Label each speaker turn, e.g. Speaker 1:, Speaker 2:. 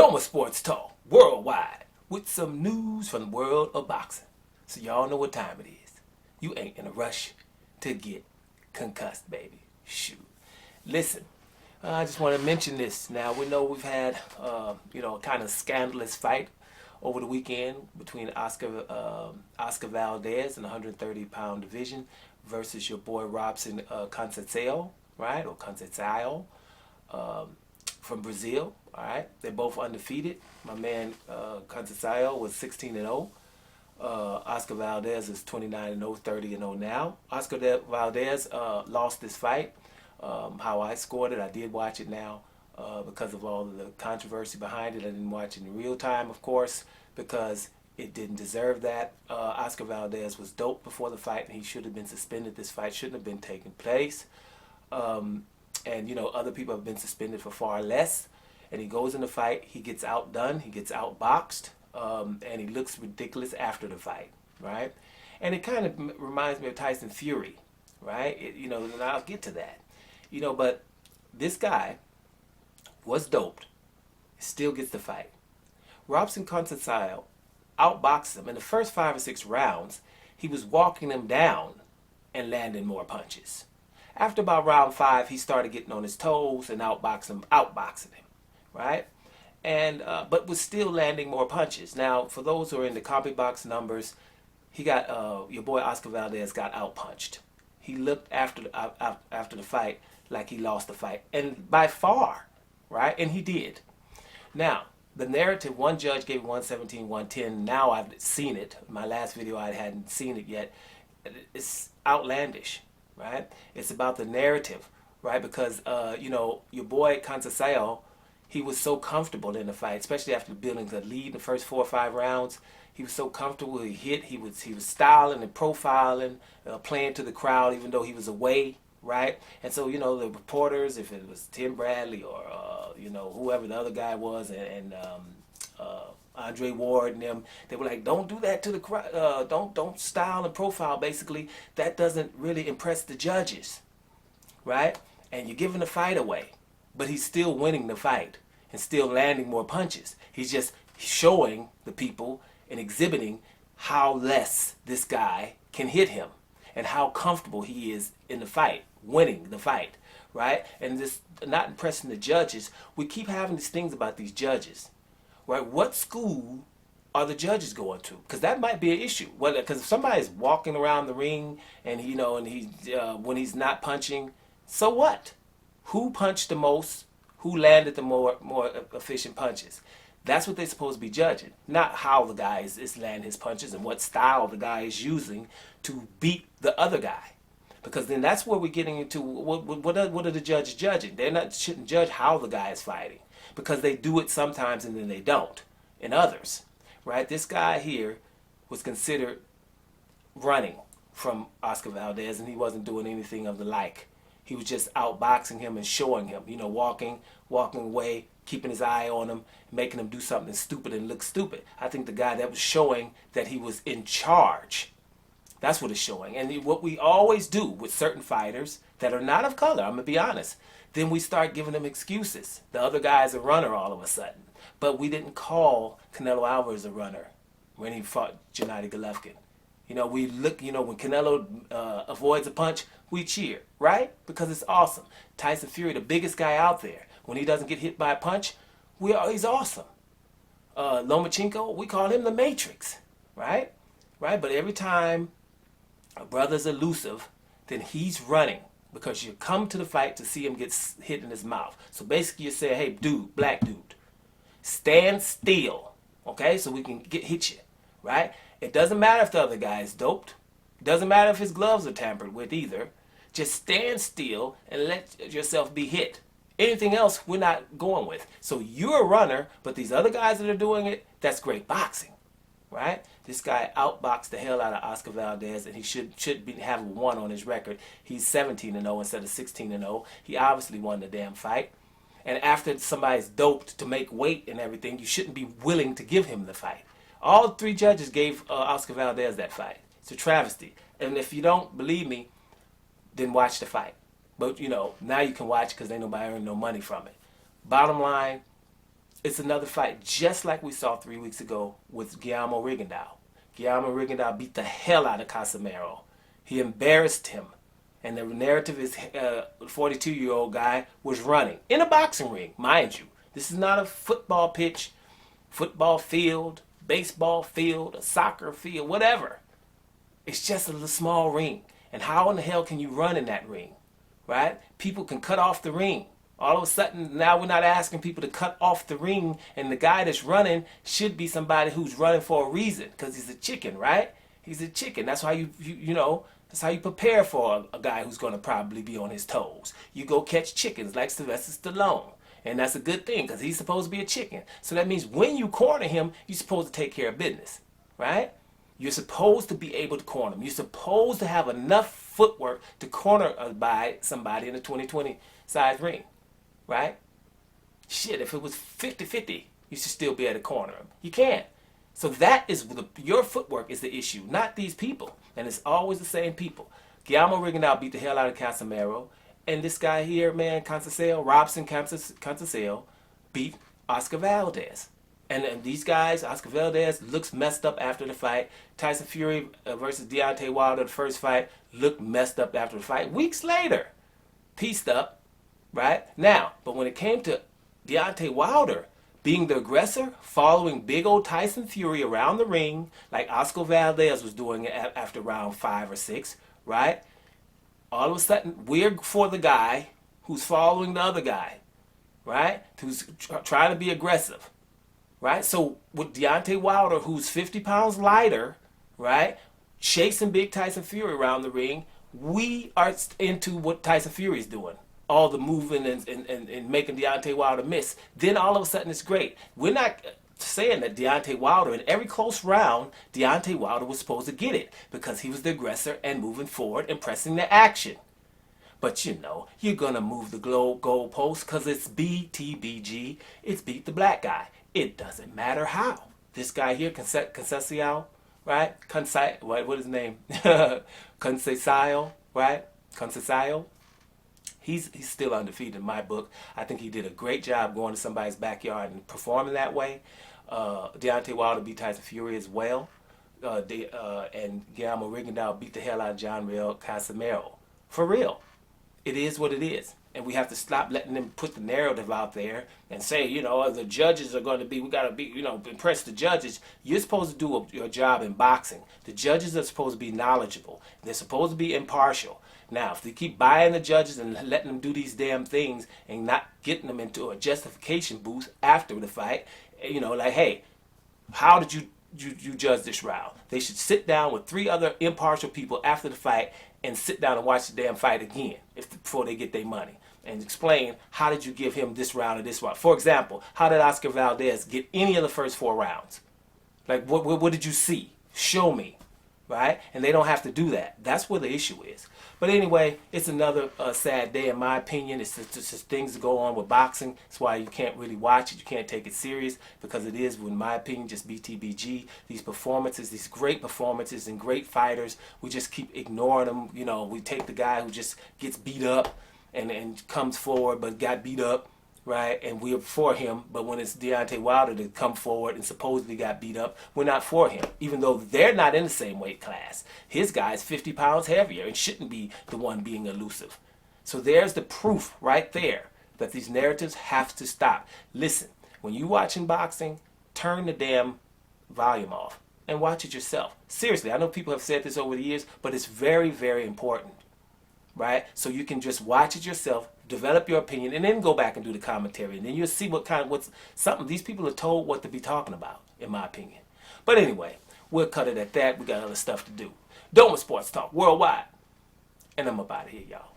Speaker 1: Former Sports Talk worldwide with some news from the world of boxing. So y'all know what time it is. You ain't in a rush to get concussed, baby. Shoot. Listen, I just want to mention this. Now, we know we've had, kind of scandalous fight over the weekend between Oscar Valdez in the 130-pound division versus your boy Robson Conceicao, right? Or Conceicao from Brazil, all right? They're both undefeated. My man Conceicao was 16-0. Oscar Valdez is 29-0, 30-0 now. Oscar Valdez lost this fight. How I scored it, I did watch it now because of all of the controversy behind it. I didn't watch it in real time, of course, because it didn't deserve that. Oscar Valdez was doped before the fight, and he should have been suspended. This fight shouldn't have been taking place. And, other people have been suspended for far less. And he goes in the fight, he gets outdone, he gets outboxed, and he looks ridiculous after the fight, right? And it kind of reminds me of Tyson Fury, right? And I'll get to that. But this guy was doped, still gets the fight. Robson Conceicao outboxed him. In the first 5 or 6 rounds, he was walking him down and landing more punches. After about round 5, he started getting on his toes and outboxing him, right? And but was still landing more punches. Now, for those who are in the CompuBox numbers, he got your boy Oscar Valdez got outpunched. He looked after the fight like he lost the fight, and by far, right? And he did. Now, the narrative, one judge gave 117, 110. Now I've seen it. My last video, I hadn't seen it yet. It's outlandish, right? It's about the narrative, right? Because, your boy Conceicao, he was so comfortable in the fight, especially after building the lead in the first 4 or 5 rounds. He was so comfortable. He hit. He was styling and profiling, playing to the crowd, even though he was away, right? And so, the reporters, if it was Tim Bradley or whoever the other guy was, and Andre Ward and them, they were like, "Don't do that to the crowd. Don't style and profile. Basically, that doesn't really impress the judges, right? And you're giving the fight away." But he's still winning the fight and still landing more punches. He's just showing the people and exhibiting how less this guy can hit him and how comfortable he is in the fight, winning the fight, right? And this not impressing the judges. We keep having these things about these judges, right? What school are the judges going to? Because that might be an issue. Well, because if somebody's walking around the ring and when he's not punching, so what? Who punched the most? Who landed the more efficient punches? That's what they're supposed to be judging, not how the guy is landing his punches and what style the guy is using to beat the other guy. Because then that's where we're getting into what are the judges judging? Shouldn't judge how the guy is fighting, because they do it sometimes and then they don't in others, right? This guy here was considered running from Oscar Valdez, and he wasn't doing anything of the like. He was just outboxing him and showing him, walking away, keeping his eye on him, making him do something stupid and look stupid. I think the guy that was showing that he was in charge, that's what it's showing. And what we always do with certain fighters that are not of color, I'm going to be honest, then we start giving them excuses. The other guy's a runner all of a sudden. But we didn't call Canelo Alvarez a runner when he fought Gennady Golovkin. We look, when Canelo avoids a punch, we cheer, right? Because it's awesome. Tyson Fury, the biggest guy out there, when he doesn't get hit by a punch, he's awesome. Lomachenko, we call him the Matrix, right? Right? But every time a brother's elusive, then he's running, because you come to the fight to see him get hit in his mouth. So basically you say, "Hey, dude, black dude, stand still, okay, so we can hit you," right? It doesn't matter if the other guy is doped. It doesn't matter if his gloves are tampered with either. Just stand still and let yourself be hit. Anything else, we're not going with. So you're a runner, but these other guys that are doing it, that's great boxing, right? This guy outboxed the hell out of Oscar Valdez, and he should have 1 on his record. He's 17-0 instead of 16-0. He obviously won the damn fight. And after somebody's doped to make weight and everything, you shouldn't be willing to give him the fight. All 3 judges gave Oscar Valdez that fight. It's a travesty. And if you don't believe me, then watch the fight. But, now you can watch because ain't nobody earning no money from it. Bottom line, It's another fight just like we saw 3 weeks ago with Guillermo Rigondeaux. Guillermo Rigondeaux beat the hell out of Casimero. He embarrassed him. And the narrative is 42-year-old guy was running in a boxing ring, mind you. This is not a football pitch, football field, baseball field, a soccer field, whatever. It's just a little small ring. And how in the hell can you run in that ring? Right? People can cut off the ring. All of a sudden, now we're not asking people to cut off the ring, and the guy that's running should be somebody who's running for a reason, because he's a chicken, right? He's a chicken. That's how you know, that's how you prepare for a guy who's going to probably be on his toes. You go catch chickens like Sylvester Stallone. And that's a good thing, because he's supposed to be a chicken. So that means when you corner him, you're supposed to take care of business, right? You're supposed to be able to corner him. You're supposed to have enough footwork to corner by somebody in a 2020 size ring. Right? Shit, if it was 50-50, you should still be able to corner him. You can't. So that is your footwork is the issue, not these people. And it's always the same people. Guillermo Rigondeaux beat the hell out of Casimero. And this guy here, man, Conceicao, Robson Conceicao, beat Oscar Valdez. And these guys, Oscar Valdez looks messed up after the fight. Tyson Fury versus Deontay Wilder, the first fight, looked messed up after the fight. Weeks later, pieced up. Right? Now, but when it came to Deontay Wilder being the aggressor, following big old Tyson Fury around the ring, like Oscar Valdez was doing after round 5 or 6, right? All of a sudden, we're for the guy who's following the other guy, right? Who's trying to be aggressive, right? So with Deontay Wilder, who's 50 pounds lighter, right? Chasing big Tyson Fury around the ring, we are into what Tyson Fury's doing. All the moving and making Deontay Wilder miss. Then all of a sudden it's great. We're not saying that Deontay Wilder, in every close round, Deontay Wilder was supposed to get it because he was the aggressor and moving forward and pressing the action. But you know, you're going to move the goalpost because it's BTBG. It's beat the black guy. It doesn't matter how. This guy here, Conceicao, right? What is his name? Conceicao, right? Conceicao. He's still undefeated in my book. I think he did a great job going to somebody's backyard and performing that way. Deontay Wilder beat Tyson Fury as well. And Guillermo Rigondeaux beat the hell out of John Real Casimero. For real. It is what it is. And we have to stop letting them put the narrative out there and say, you know, the judges are going to be, we got to be, you know, impress the judges. You're supposed to do your job in boxing. The judges are supposed to be knowledgeable. They're supposed to be impartial. Now, if they keep buying the judges and letting them do these damn things and not getting them into a justification booth after the fight, you know, like, hey, how did you judge this round? They should sit down with 3 other impartial people after the fight and sit down and watch the damn fight again before they get their money and explain how did you give him this round or this round. For example, how did Oscar Valdez get any of the first 4 rounds? Like, what did you see? Show me. Right? And they don't have to do that. That's where the issue is. But anyway, it's another sad day in my opinion. It's just things that go on with boxing. That's why you can't really watch it. You can't take it serious because it is, in my opinion, just BTBG. These performances, these great performances and great fighters, we just keep ignoring them. You know, we take the guy who just gets beat up and comes forward but got beat up. Right, and we're for him, but when it's Deontay Wilder to come forward and supposedly got beat up, we're not for him, even though they're not in the same weight class. His guy's 50 pounds heavier and shouldn't be the one being elusive. So there's the proof right there that these narratives have to stop. Listen, when you're watching boxing, turn the damn volume off and watch it yourself. Seriously, I know people have said this over the years, but it's very, very important. Right? So you can just watch it yourself, develop your opinion, and then go back and do the commentary. And then you'll see what's something. These people are told what to be talking about, in my opinion. But anyway, we'll cut it at that. We got other stuff to do. Doma Sports Talk Worldwide. And I'm up out of here, y'all.